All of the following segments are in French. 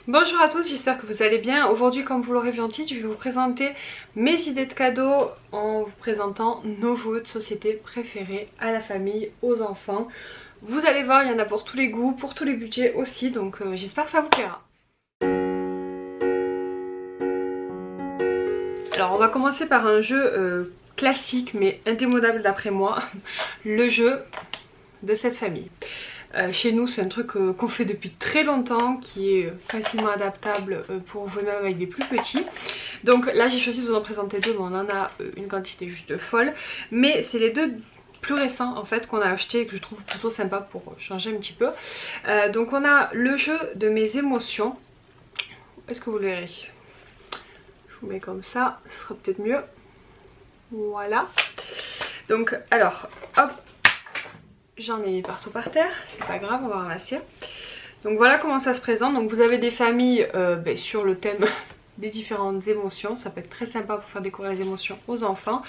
Bonjour à tous, j'espère que vous allez bien. Aujourd'hui, comme vous l'aurez vu en titre, je vais vous présenter mes idées de cadeaux en vous présentant nos jouets de société préférés à la famille, aux enfants. Vous allez voir, il y en a pour tous les goûts, pour tous les budgets aussi, donc j'espère que ça vous plaira. Alors on va commencer par un jeu classique mais indémodable d'après moi, le jeu de cette famille. Chez nous c'est un truc qu'on fait depuis très longtemps, qui est facilement adaptable pour jouer même avec des plus petits. Donc là j'ai choisi de vous en présenter deux, mais on en a une quantité juste folle. Mais c'est les deux plus récents en fait qu'on a acheté et que je trouve plutôt sympa pour changer un petit peu. Donc on a le jeu de mes émotions. Est-ce que vous le verrez? Je vous mets comme ça, ce sera peut-être mieux. Voilà. Donc alors hop, j'en ai mis partout par terre, c'est pas grave, on va ramasser. Donc voilà comment ça se présente. Donc vous avez des familles sur le thème des différentes émotions, ça peut être très sympa pour faire découvrir les émotions aux enfants.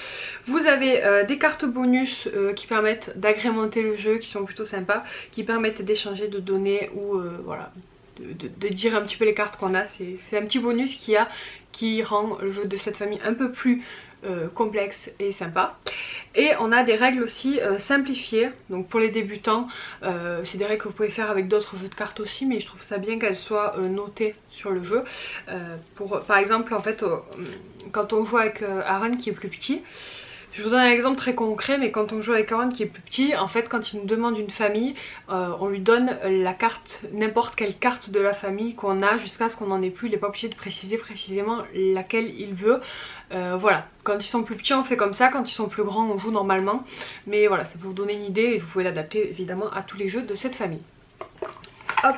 Vous avez des cartes bonus qui permettent d'agrémenter le jeu, qui sont plutôt sympas, qui permettent d'échanger, de donner ou voilà, de dire un petit peu les cartes qu'on a. C'est un petit bonus qui rend le jeu de cette famille un peu plus complexe et sympa. Et on a des règles aussi simplifiées, donc pour les débutants c'est des règles que vous pouvez faire avec d'autres jeux de cartes aussi, mais je trouve ça bien qu'elles soient notées sur le jeu. Par exemple en fait quand on joue avec Aaron qui est plus petit, je vous donne un exemple très concret, mais quand on joue avec Aaron qui est plus petit, en fait quand il nous demande une famille, on lui donne la carte, n'importe quelle carte de la famille qu'on a jusqu'à ce qu'on n'en ait plus. Il n'est pas obligé de préciser précisément laquelle il veut. Voilà, quand ils sont plus petits on fait comme ça, quand ils sont plus grands on joue normalement. Mais voilà, ça peut vous donner une idée et vous pouvez l'adapter évidemment à tous les jeux de cette famille. Hop.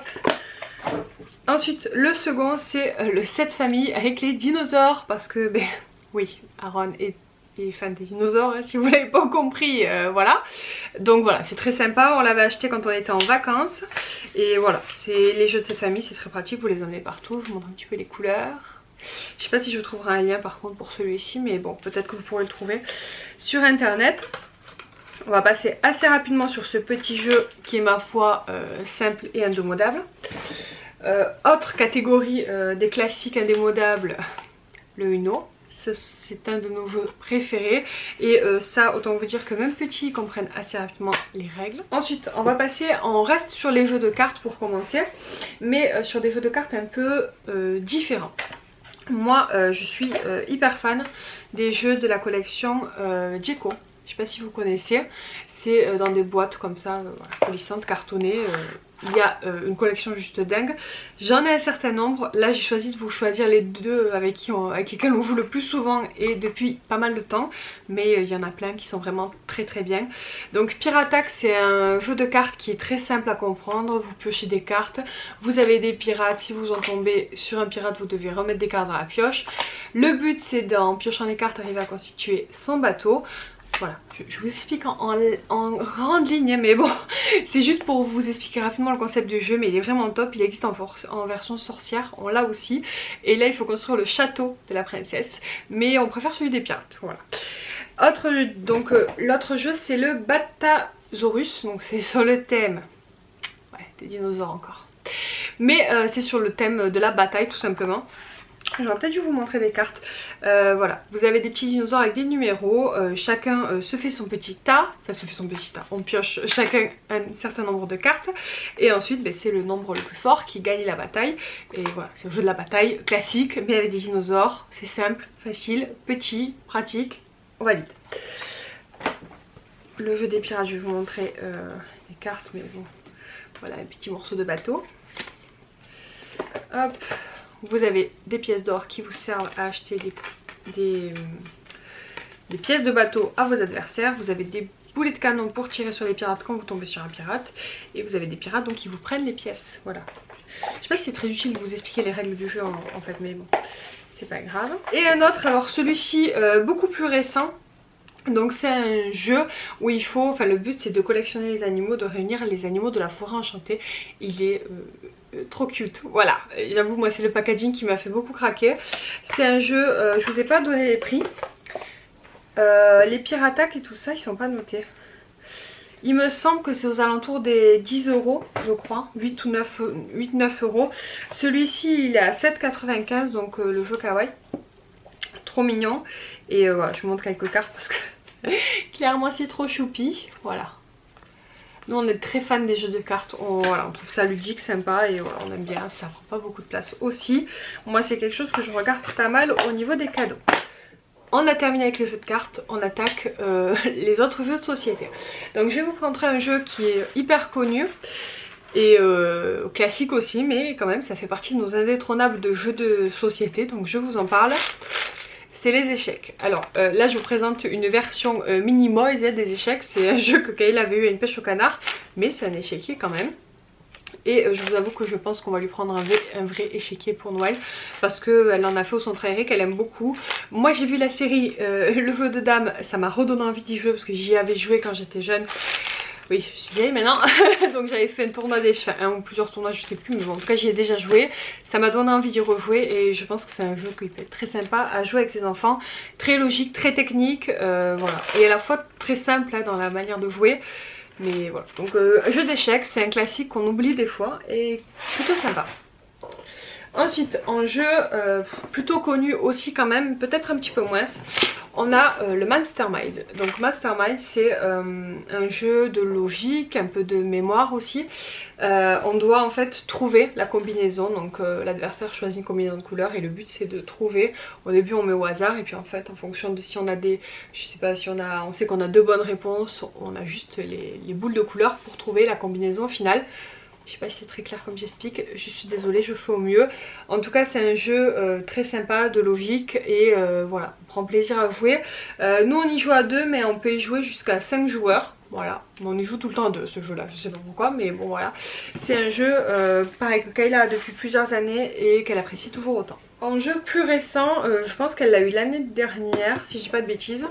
Ensuite le second c'est le set famille avec les dinosaures, parce que ben oui, Aaron est fan des dinosaures, hein, si vous l'avez pas compris, voilà. Donc voilà, c'est très sympa, on l'avait acheté quand on était en vacances. Et voilà, c'est les jeux de cette famille, c'est très pratique, vous les emmenez partout. Je vous montre un petit peu les couleurs. Je sais pas si je trouverai un lien par contre pour celui-ci, mais bon, peut-être que vous pourrez le trouver sur internet. On va passer assez rapidement sur ce petit jeu qui est ma foi simple et indémodable. Autre catégorie des classiques indémodables, le Uno. C'est un de nos jeux préférés et ça autant vous dire que même petits ils comprennent assez rapidement les règles. Ensuite on va passer, on reste sur les jeux de cartes pour commencer, mais sur des jeux de cartes un peu différents. Moi je suis hyper fan des jeux de la collection Djeco. Je sais pas si vous connaissez, c'est dans des boîtes comme ça, voilà, polissantes, cartonnées. Il y a une collection juste dingue. J'en ai un certain nombre. Là j'ai choisi de vous choisir les deux avec lesquels on joue le plus souvent et depuis pas mal de temps. Mais il y en a plein qui sont vraiment très très bien. Donc Piratax, c'est un jeu de cartes qui est très simple à comprendre. Vous piochez des cartes, vous avez des pirates. Si vous en tombez sur un pirate vous devez remettre des cartes dans la pioche. Le but c'est d'en piochant les cartes arriver à constituer son bateau. Voilà, je vous explique en grande ligne, mais bon, c'est juste pour vous expliquer rapidement le concept du jeu, mais il est vraiment top. Il existe en version sorcière, on l'a aussi. Et là il faut construire le château de la princesse, mais on préfère celui des pirates, voilà. L'autre jeu c'est le Batasaurus, donc c'est sur le thème, ouais, des dinosaures encore. Mais c'est sur le thème de la bataille tout simplement. J'aurais peut-être dû vous montrer des cartes. Voilà, vous avez des petits dinosaures avec des numéros. Chacun se fait son petit tas. Enfin, se fait son petit tas. On pioche chacun un certain nombre de cartes. Et ensuite, c'est le nombre le plus fort qui gagne la bataille. Et voilà, c'est le jeu de la bataille classique, mais avec des dinosaures. C'est simple, facile, petit, pratique. On valide. Le jeu des pirates, je vais vous montrer les cartes. Mais bon, voilà, un petit morceau de bateau. Hop. Vous avez des pièces d'or qui vous servent à acheter des pièces de bateau à vos adversaires. Vous avez des boulets de canon pour tirer sur les pirates quand vous tombez sur un pirate. Et vous avez des pirates donc qui vous prennent les pièces. Voilà. Je sais pas si c'est très utile de vous expliquer les règles du jeu en fait, mais bon, c'est pas grave. Et un autre, alors celui-ci beaucoup plus récent. Donc c'est un jeu où il faut, enfin le but c'est de collectionner les animaux, de réunir les animaux de la forêt enchantée. Il est trop cute, voilà, j'avoue moi c'est le packaging qui m'a fait beaucoup craquer. C'est un jeu, je vous ai pas donné les prix, les pirataques et tout ça ils sont pas notés. Il me semble que c'est aux alentours des 10 euros, je crois, 8 ou 9 euros. Celui-ci il est à 7,95 donc le jeu kawaii. Trop mignon. Et voilà, je vous montre quelques cartes parce que clairement c'est trop choupi. Voilà. Nous on est très fans des jeux de cartes, voilà, on trouve ça ludique, sympa et voilà, on aime bien, ça prend pas beaucoup de place aussi. Moi c'est quelque chose que je regarde pas mal au niveau des cadeaux. On a terminé avec les jeux de cartes, on attaque les autres jeux de société. Donc je vais vous montrer un jeu qui est hyper connu et classique aussi, mais quand même ça fait partie de nos indétrônables de jeux de société, donc je vous en parle. C'est les échecs. Alors là je vous présente une version mini-moise des échecs. C'est un jeu que Kayla avait eu à une pêche au canard, mais c'est un échiquier quand même. Et je vous avoue que je pense qu'on va lui prendre un vrai échiquier pour Noël, parce qu'elle en a fait au centre aéré, qu'elle aime beaucoup. Moi j'ai vu la série Le jeu de dames, ça m'a redonné envie d'y jouer parce que j'y avais joué quand j'étais jeune. Oui, je suis vieille maintenant, donc j'avais fait un tournoi, enfin un ou plusieurs tournois, je sais plus, mais bon, en tout cas j'y ai déjà joué. Ça m'a donné envie d'y rejouer et je pense que c'est un jeu qui peut être très sympa à jouer avec ses enfants. Très logique, très technique, voilà. Et à la fois très simple hein, dans la manière de jouer. Mais voilà, donc jeu d'échecs, c'est un classique qu'on oublie des fois et plutôt sympa. Ensuite, en jeu plutôt connu aussi quand même, peut-être un petit peu moins, on a le Mastermind. Donc Mastermind c'est un jeu de logique, un peu de mémoire aussi. On doit en fait trouver la combinaison, donc l'adversaire choisit une combinaison de couleurs et le but c'est de trouver. Au début on met au hasard et puis en fait en fonction de si on a des, je sais pas si on sait qu'on a deux bonnes réponses, on a juste les boules de couleurs pour trouver la combinaison finale. Je sais pas si c'est très clair comme j'explique, je suis désolée, je fais au mieux. En tout cas c'est un jeu très sympa, de logique et voilà, on prend plaisir à jouer. Nous on y joue à 2 mais on peut y jouer jusqu'à 5 joueurs. Voilà, on y joue tout le temps à 2 ce jeu là, je sais pas pourquoi mais bon voilà. C'est un jeu pareil que Kayla a depuis plusieurs années et qu'elle apprécie toujours autant. En jeu plus récent, je pense qu'elle l'a eu l'année dernière si je dis pas de bêtises.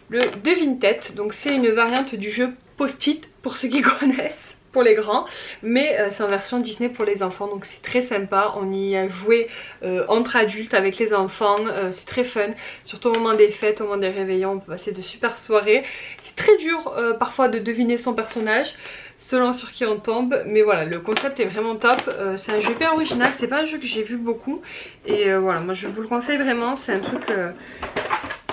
Le Devine-tête, donc c'est une variante du jeu Post-it pour ceux qui connaissent. Pour les grands, mais c'est en version Disney pour les enfants, donc c'est très sympa. On y a joué entre adultes avec les enfants, c'est très fun, surtout au moment des fêtes, au moment des réveillons, on peut passer de super soirées. C'est très dur parfois de deviner son personnage selon sur qui on tombe, mais voilà, le concept est vraiment top. C'est un jeu hyper original, c'est pas un jeu que j'ai vu beaucoup et voilà, moi je vous le conseille vraiment, c'est un truc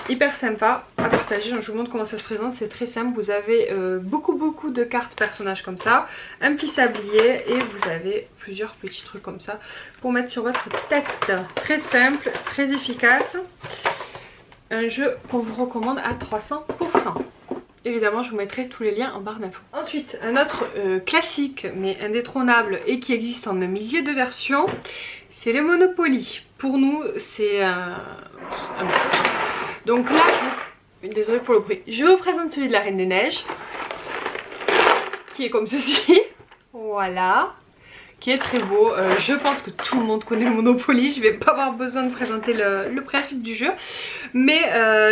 hyper sympa à partager. Donc je vous montre comment ça se présente, c'est très simple. Vous avez beaucoup de cartes personnages comme ça, un petit sablier et vous avez plusieurs petits trucs comme ça pour mettre sur votre tête. Très simple, très efficace. Un jeu qu'on vous recommande à 300%. Évidemment je vous mettrai tous les liens en barre d'infos. Ensuite un autre classique mais indétrônable et qui existe en un millier de versions, c'est le Monopoly. Pour nous c'est un monstre. Donc là, désolée pour le bruit, je vous présente celui de la Reine des Neiges, qui est comme ceci, voilà, qui est très beau. Je pense que tout le monde connaît le Monopoly, je vais pas avoir besoin de présenter le principe du jeu, mais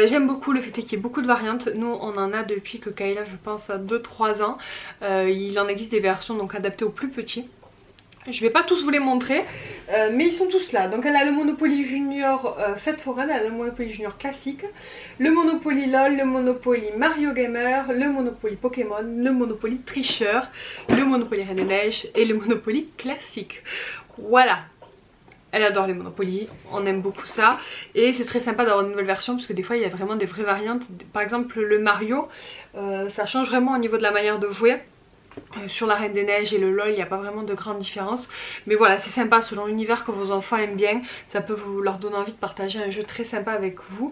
j'aime beaucoup le fait qu'il y ait beaucoup de variantes. Nous on en a depuis que Kayla, je pense, a 2-3 ans, il en existe des versions donc adaptées aux plus petits. Je vais pas tous vous les montrer, mais ils sont tous là. Donc elle a le Monopoly Junior Fête foraine, elle a le Monopoly Junior classique, le Monopoly LOL, le Monopoly Mario Gamer, le Monopoly Pokémon, le Monopoly Tricheur, le Monopoly Reine des Neiges et le Monopoly classique. Voilà. Elle adore les Monopoly, on aime beaucoup ça et c'est très sympa d'avoir une nouvelle version parce que des fois il y a vraiment des vraies variantes. Par exemple le Mario, ça change vraiment au niveau de la manière de jouer. Sur la Reine des Neiges et le LOL il n'y a pas vraiment de grande différence, mais voilà c'est sympa selon l'univers que vos enfants aiment bien, ça peut leur donner envie de partager un jeu très sympa avec vous.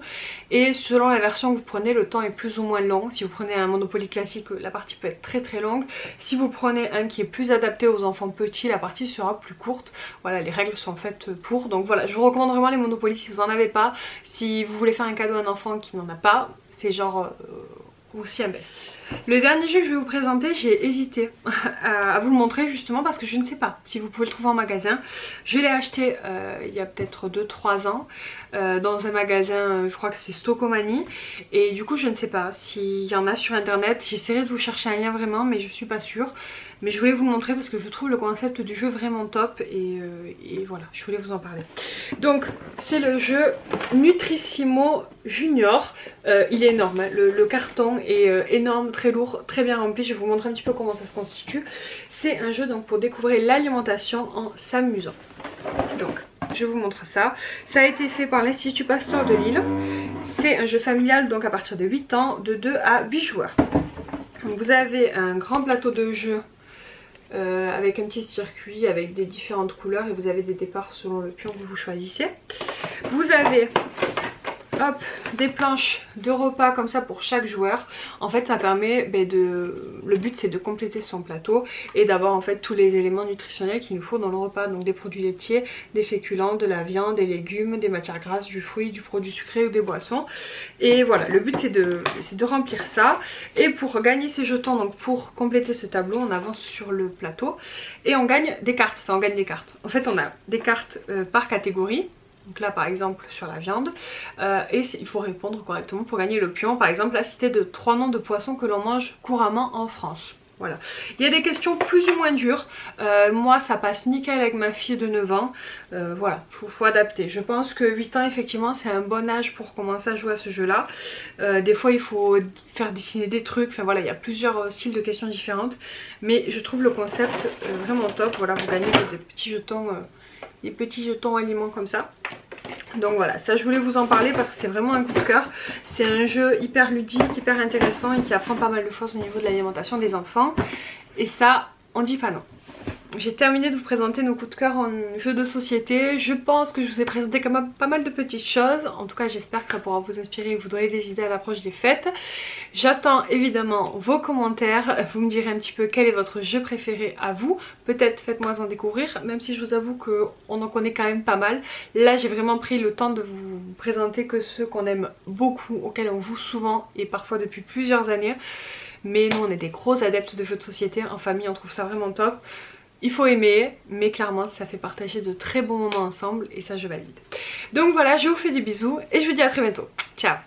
Et selon la version que vous prenez, le temps est plus ou moins long. Si vous prenez un Monopoly classique, la partie peut être très longue. Si vous prenez un qui est plus adapté aux enfants petits, la partie sera plus courte. Voilà, les règles sont faites pour, donc voilà, je vous recommande vraiment les Monopoly si vous en avez pas. Si vous voulez faire un cadeau à un enfant qui n'en a pas, c'est genre aussi un best. Le dernier jeu que je vais vous présenter, j'ai hésité à vous le montrer justement parce que je ne sais pas si vous pouvez le trouver en magasin. Je l'ai acheté il y a peut-être 2-3 ans dans un magasin, je crois que c'est Stocomanie, et du coup je ne sais pas s'il y en a sur internet. J'essaierai de vous chercher un lien vraiment mais je suis pas sûre. Mais je voulais vous le montrer parce que je trouve le concept du jeu vraiment top et voilà, je voulais vous en parler. Donc c'est le jeu Nutrissimo Junior, il est énorme, hein. Le carton est énorme, très lourd, très bien rempli. Je vais vous montrer un petit peu comment ça se constitue. C'est un jeu donc pour découvrir l'alimentation en s'amusant. Donc je vous montre ça. Ça a été fait par l'Institut Pasteur de Lille. C'est un jeu familial donc à partir de 8 ans, de 2 à 8 joueurs. Donc vous avez un grand plateau de jeu avec un petit circuit avec des différentes couleurs et vous avez des départs selon le pion que vous choisissez. Vous avez hop, des planches de repas comme ça pour chaque joueur. En fait ça permet le but c'est de compléter son plateau et d'avoir en fait tous les éléments nutritionnels qu'il nous faut dans le repas. Donc des produits laitiers, des féculents, de la viande, des légumes, des matières grasses, du fruit, du produit sucré ou des boissons. Et voilà, le but c'est de remplir ça. Et pour gagner ces jetons, donc pour compléter ce tableau, on avance sur le plateau et on gagne des cartes. Enfin on gagne des cartes. En fait on a des cartes par catégorie. Donc là par exemple sur la viande et il faut répondre correctement pour gagner le pion. Par exemple la cité de 3 noms de poissons que l'on mange couramment en France. Voilà. Il y a des questions plus ou moins dures. Moi ça passe nickel avec ma fille de 9 ans. Voilà, faut adapter. Je pense que 8 ans effectivement c'est un bon âge pour commencer à jouer à ce jeu là. Des fois il faut faire dessiner des trucs. Enfin voilà, il y a plusieurs styles de questions différentes. Mais je trouve le concept vraiment top. Voilà, vous gagnez des petits jetons. Des petits jetons aliments comme ça. Donc voilà, ça je voulais vous en parler parce que c'est vraiment un coup de cœur. C'est un jeu hyper ludique, hyper intéressant et qui apprend pas mal de choses au niveau de l'alimentation des enfants. Et ça, on dit pas non. J'ai terminé de vous présenter nos coups de cœur en jeu de société. Je pense que je vous ai présenté quand même pas mal de petites choses. En tout cas j'espère que ça pourra vous inspirer et vous donner des idées à l'approche des fêtes. J'attends évidemment vos commentaires. Vous me direz un petit peu quel est votre jeu préféré à vous. Peut-être faites-moi en découvrir, même si je vous avoue qu'on en connaît quand même pas mal. Là j'ai vraiment pris le temps de vous présenter que ceux qu'on aime beaucoup, auxquels on joue souvent et parfois depuis plusieurs années. Mais nous on est des gros adeptes de jeux de société. En famille on trouve ça vraiment top. Il faut aimer, mais clairement ça fait partager de très bons moments ensemble et ça je valide. Donc voilà, je vous fais des bisous et je vous dis à très bientôt. Ciao!